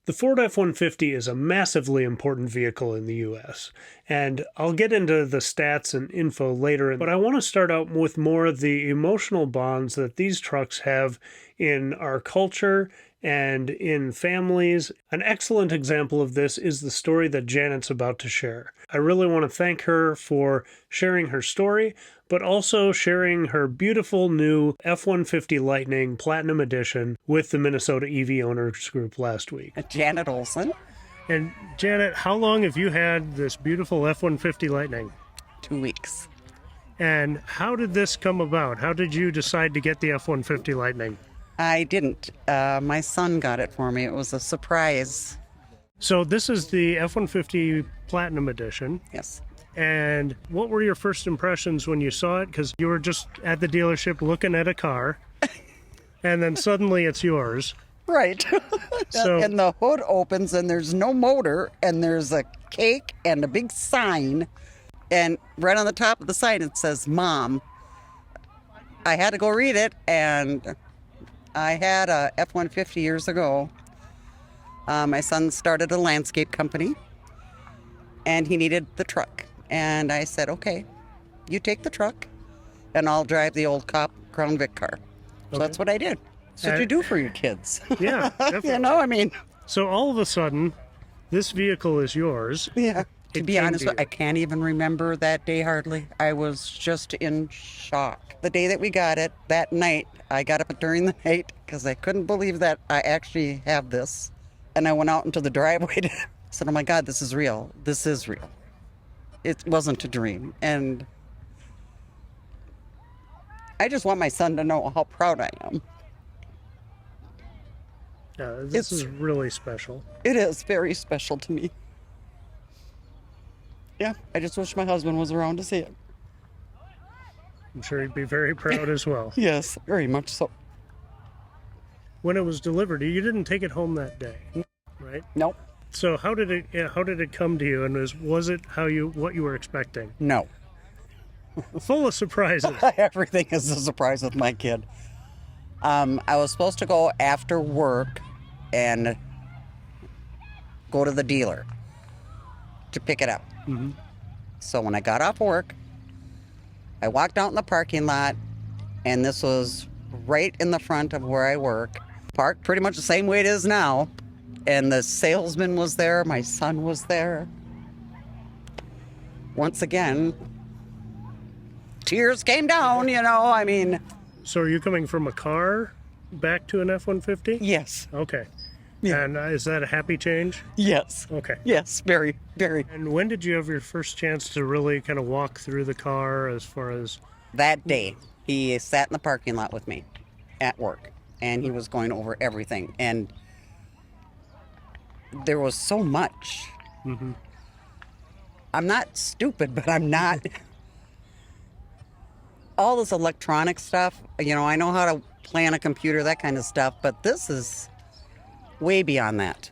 The Ford F-150 is a massively important vehicle in the U.S., and I'll get into the stats and info later, but I want to start out with more of the emotional bonds that these trucks have in our culture and in families. An excellent example of this is the story that Janet's about to share. I really want to thank her for sharing her story, but also sharing her beautiful new F-150 Lightning Platinum Edition with the Minnesota EV Owners Group last week. Janet Olson. And Janet, how long have you had this beautiful F-150 Lightning? 2 weeks. And how did this come about? How did you decide to get the F-150 Lightning? I didn't. My son got it for me. It was a surprise. So this is the F-150 Platinum Edition. Yes. And what were your first impressions when you saw it? Because you were just at the dealership looking at a car, and then suddenly it's yours. Right. So, and the hood opens, and there's no motor, and there's a cake and a big sign. And right on the top of the sign, it says, Mom. I had to go read it, and I had a F-150 years ago. My son started a landscape company, and he needed the truck. And I said, okay, you take the truck, and I'll drive the old cop Crown Vic car. So that's what I did. That's what you do for your kids. Yeah, definitely. You know, I mean. So all of a sudden, this vehicle is yours. Yeah. To be honest, you. I can't even remember that day hardly. I was just in shock. The day that we got it, that night, I got up during the night because I couldn't believe that I actually have this. And I went out into the driveway and said, oh my God, this is real. This is real. It wasn't a dream. And I just want my son to know how proud I am. This is really special. It is very special to me. Yeah, I just wish my husband was around to see it. I'm sure he'd be very proud as well. Yes, very much so. When it was delivered, you didn't take it home that day, right? Nope. So how did it come to you, and was it what you were expecting? No. Full of surprises. Everything is a surprise with my kid. I was supposed to go after work and go to the dealer to pick it up. Mm-hmm. So when I got off work, I walked out in the parking lot, and this was right in the front of where I work. Parked pretty much the same way it is now. And the salesman was there. My son was there. Once again, tears came down, you know, I mean. So are you coming from a car back to an F-150? Yes. Okay. Yeah. And is that a happy change? Yes. Okay. Yes, very, very. And when did you have your first chance to really kind of walk through the car as far as... That day, he sat in the parking lot with me at work, and he was going over everything. And there was so much. Mm-hmm. I'm not stupid, but I'm not. All this electronic stuff, you know, I know how to plan a computer, that kind of stuff, but this is way beyond that.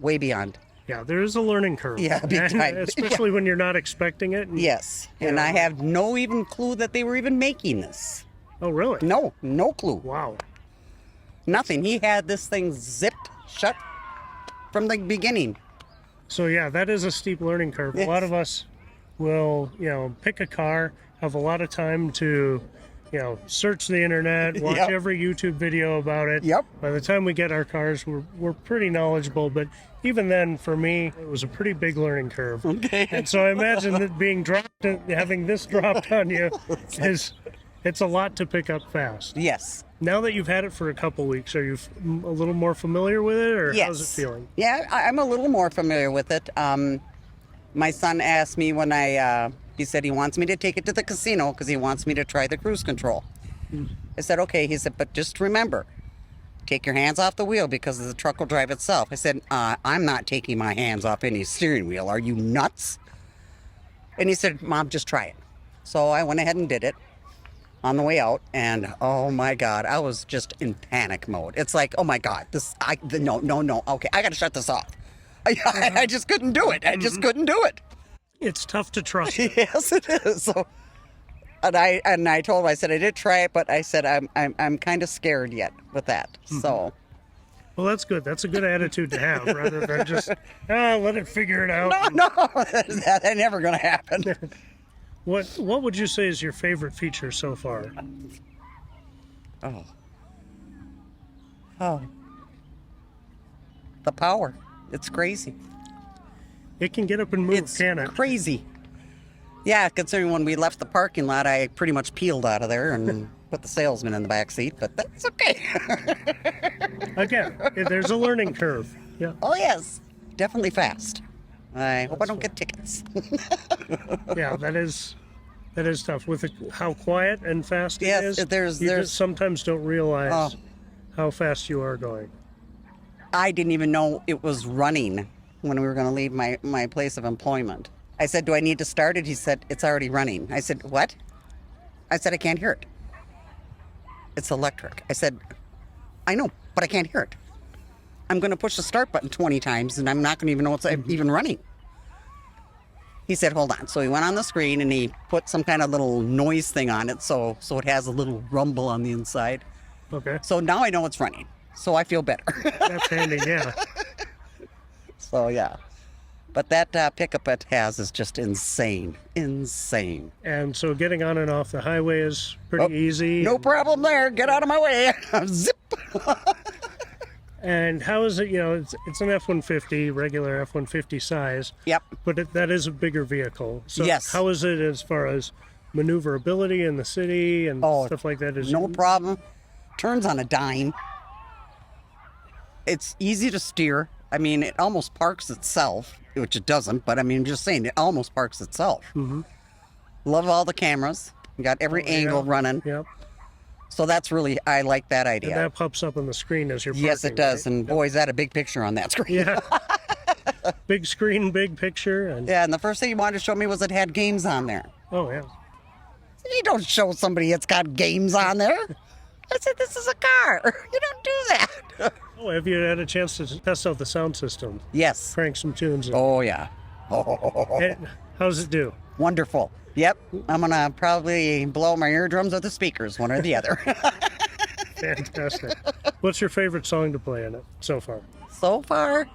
Way beyond. Yeah, there is a learning curve. Yeah, big time. Especially when you're not expecting it. Yes, and I have no even clue that they were even making this. Oh, really? No clue. Wow. Nothing. He had this thing zipped shut from the beginning. So yeah, that is a steep learning curve. Yes. A lot of us will, pick a car, have a lot of time to, search the internet, watch Yep. every YouTube video about it. Yep. By the time we get our cars, we're pretty knowledgeable, but even then, for me, it was a pretty big learning curve. Okay. And so I imagine that being dropped, having this dropped on you, it's a lot to pick up fast. Yes. Now that you've had it for a couple weeks, are you a little more familiar with it, or Yes. how's it feeling? Yeah, I'm a little more familiar with it. My son asked me when he said he wants me to take it to the casino because he wants me to try the cruise control. I said, okay. He said, but just remember, take your hands off the wheel because the truck will drive itself. I said, I'm not taking my hands off any steering wheel. Are you nuts? And he said, Mom, just try it. So I went ahead and did it on the way out, and oh my God, I was just in panic mode. It's like, oh my God, no, okay, I gotta shut this off. I just couldn't do it. I just couldn't do it. It's tough to trust it. Yes, it is. So, and I told him, I said I did try it, but I said I'm kind of scared yet with that. So, Well, that's good. That's a good attitude to have, rather than just let it figure it out. No, that ain't never gonna happen. What would you say is your favorite feature so far? Oh, the power. It's crazy. It can get up and move, It's can it? crazy. Yeah, considering when we left the parking lot, I pretty much peeled out of there and put the salesman in the back seat, but that's okay. Again, there's a learning curve. Yeah. Oh, yes. Definitely fast. I hope I don't get tickets. Yeah, that is tough with how quiet and fast Yes, it is. there's- you there's- just sometimes don't realize Oh. how fast you are going. I didn't even know it was running when we were going to leave my place of employment. I said, do I need to start it? He said, it's already running. I said, what? I said, I can't hear it. It's electric. I said, I know, but I can't hear it. I'm going to push the start button 20 times and I'm not going to even know it's even running. He said, hold on. So he went on the screen and he put some kind of little noise thing on it so it has a little rumble on the inside. Okay. So now I know it's running. So I feel better. That's handy, yeah. So yeah. But that pickup it has is just insane. Insane. And so getting on and off the highway is pretty easy. No problem there. Get out of my way. Zip. And how is it, it's an F-150, regular F-150 size. Yep. But that is a bigger vehicle. So Yes. how is it as far as maneuverability in the city and stuff like that? No problem. Turns on a dime. It's easy to steer. I mean, it almost parks itself, which it doesn't, but I mean, I'm just saying, it almost parks itself. Mm-hmm. Love all the cameras. You got every angle running. Yep. So that's really, I like that idea. And that pops up on the screen as you're parking. Yes, it does. right? And boy, is that a big picture on that screen. Yeah. Big screen, big picture. And Yeah, and the first thing he wanted to show me was it had games on there. oh, yeah. You don't show somebody it's got games on there. I said, this is a car. You don't do that. Oh, have you had a chance to test out the sound system? Yes. Crank some tunes in. Oh, yeah. And how does it do? Wonderful. Yep. I'm going to probably blow out my eardrums or the speakers, one or the other. Fantastic. What's your favorite song to play in it so far? So far,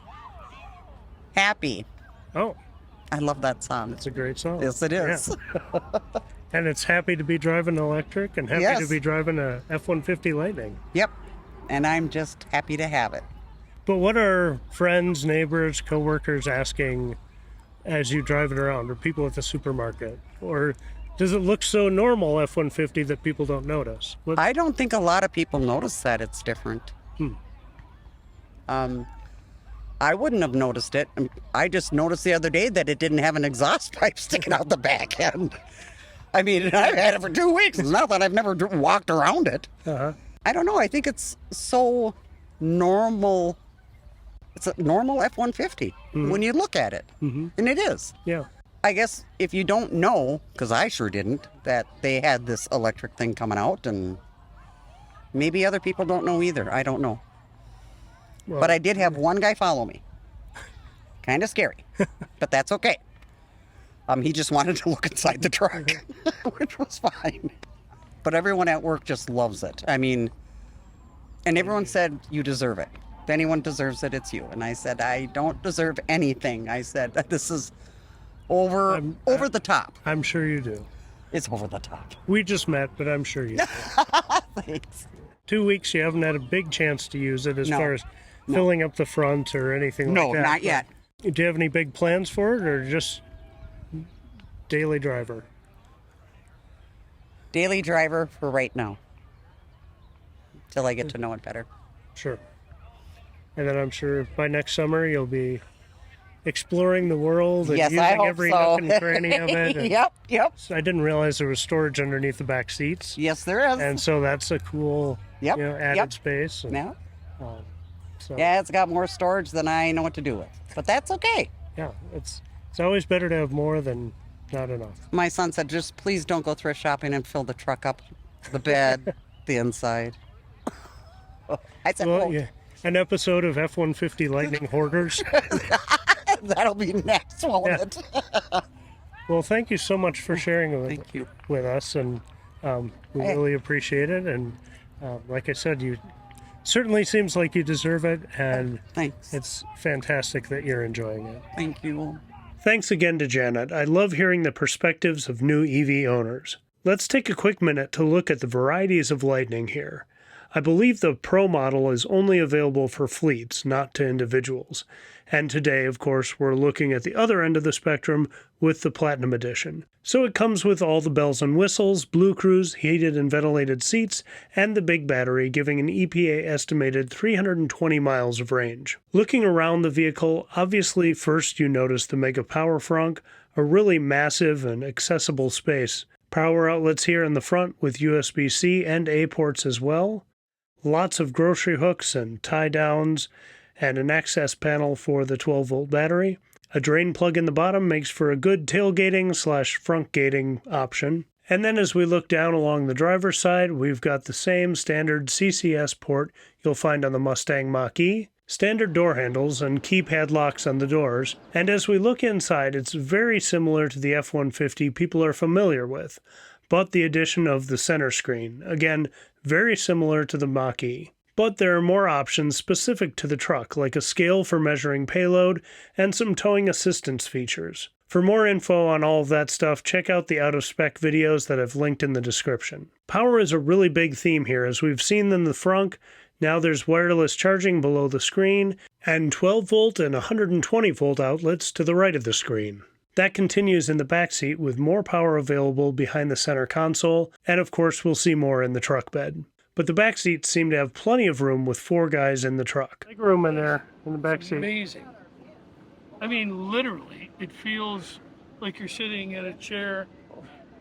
Happy. Oh, I love that song. it's a great song. Yes, it is. Yeah. And it's happy to be driving electric and happy to Yes. be driving a F-150 Lightning. Yep. And I'm just happy to have it. But what are friends, neighbors, coworkers asking as you drive it around, or people at the supermarket? Or does it look so normal, F-150, that people don't notice? I don't think a lot of people notice that it's different. I wouldn't have noticed it. I just noticed the other day that it didn't have an exhaust pipe sticking out the back end. I mean, I've had it for 2 weeks. It's not that I've never walked around it. Uh-huh. I don't know. I think it's so normal. It's a normal F-150 when you look at it. And it is. Yeah. I guess if you don't know, because I sure didn't, that they had this electric thing coming out, and maybe other people don't know either. I don't know. Well, But I did have one guy follow me. Kind of scary, but that's okay. He just wanted to look inside the truck, which was fine. But everyone at work just loves it. I mean, and everyone said, you deserve it. If anyone deserves it, it's you. And I said, I don't deserve anything. I said, this is over the top. I'm sure you do. It's over the top. We just met, but I'm sure you do. Thanks. 2 weeks, you haven't had a big chance to use it as No. far as filling up the front or anything No, like that. not yet. But do you have any big plans for it, or just daily driver? Daily driver for right now. Till I get to know it better. Sure. And then I'm sure by next summer you'll be exploring the world and Yes, using I hope every so. nook and cranny of it. And Yep. so I didn't realize there was storage underneath the back seats. Yes, there is. And so that's a cool Yep, added yep. space. And, Yeah. so, Yeah, it's got more storage than I know what to do with. But that's okay. yeah, it's always better to have more than not enough. My son said, just please don't go thrift shopping and fill the truck up. The bed, the inside. I said, Well, well, yeah, an episode of F-150 Lightning Hoarders. that'll be next, won't Yeah. it? Well, thank you so much for sharing Thank you. with us, and we Hey. really appreciate it. And like I said, you Certainly seems like you deserve it, and Thanks. it's fantastic that you're enjoying it. Thank you. Thanks again to Janet. I love hearing the perspectives of new EV owners. Let's take a quick minute to look at the varieties of Lightning here. I believe the Pro model is only available for fleets, not to individuals. And today, of course, we're looking at the other end of the spectrum with the Platinum Edition. So it comes with all the bells and whistles, Blue Cruise, heated and ventilated seats, and the big battery, giving an EPA estimated 320 miles of range. Looking around the vehicle, obviously first you notice the Mega Power Frunk, a really massive and accessible space. Power outlets here in the front with USB-C and A ports as well. Lots of grocery hooks and tie-downs, and an access panel for the 12-volt battery. A drain plug in the bottom makes for a good tailgating/front gating option. And then as we look down along the driver's side, we've got the same standard CCS port you'll find on the Mustang Mach-E, standard door handles and keypad locks on the doors. And as we look inside, it's very similar to the F-150 people are familiar with, but the addition of the center screen. Again, very similar to the Mach-E. But there are more options specific to the truck, like a scale for measuring payload and some towing assistance features. For more info on all of that stuff, check out the out-of-spec videos that I've linked in the description. Power is a really big theme here, as we've seen in the frunk. Now there's wireless charging below the screen, and 12-volt and 120-volt outlets to the right of the screen. That continues in the back seat with more power available behind the center console, and of course we'll see more in the truck bed. But the back seats seem to have plenty of room with 4 guys in the truck. Big room in there in the back seat. Amazing. I mean, literally, it feels like you're sitting in a chair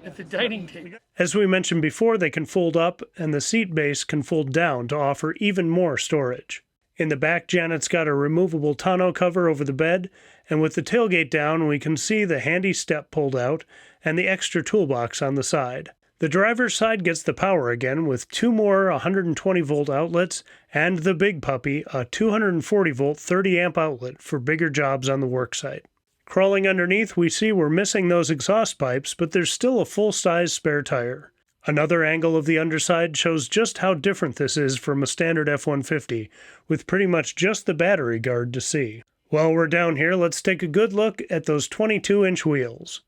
at the dining table. As we mentioned before, they can fold up, and the seat base can fold down to offer even more storage. In the back, Janet's got a removable tonneau cover over the bed, and with the tailgate down, we can see the handy step pulled out and the extra toolbox on the side. The driver's side gets the power again with 2 more 120-volt outlets and the big puppy, a 240-volt 30-amp outlet for bigger jobs on the worksite. Crawling underneath, we see we're missing those exhaust pipes, but there's still a full-size spare tire. Another angle of the underside shows just how different this is from a standard F-150, with pretty much just the battery guard to see. While we're down here, let's take a good look at those 22-inch wheels.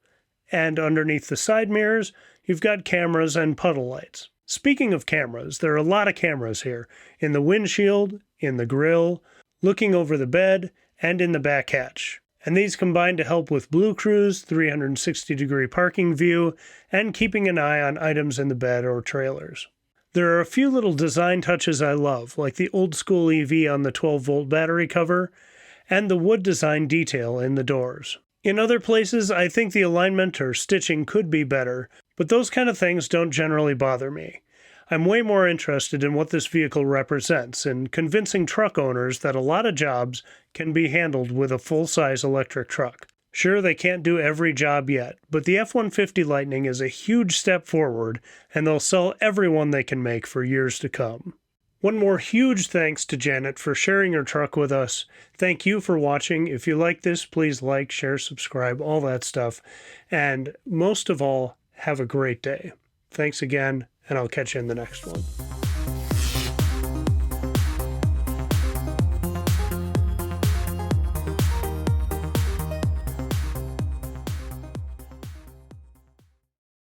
And underneath the side mirrors, you've got cameras and puddle lights. Speaking of cameras, there are a lot of cameras here, in the windshield, in the grille, looking over the bed, and in the back hatch. And these combine to help with Blue Cruise, 360-degree parking view, and keeping an eye on items in the bed or trailers. There are a few little design touches I love, like the old-school EV on the 12-volt battery cover, and the wood design detail in the doors. In other places, I think the alignment or stitching could be better, but those kind of things don't generally bother me. I'm way more interested in what this vehicle represents and convincing truck owners that a lot of jobs can be handled with a full-size electric truck. Sure, they can't do every job yet, but the F-150 Lightning is a huge step forward, and they'll sell everyone they can make for years to come. One more huge thanks to Janet for sharing her truck with us. Thank you for watching. If you like this, please like, share, subscribe, all that stuff. And most of all, have a great day. Thanks again, and I'll catch you in the next one.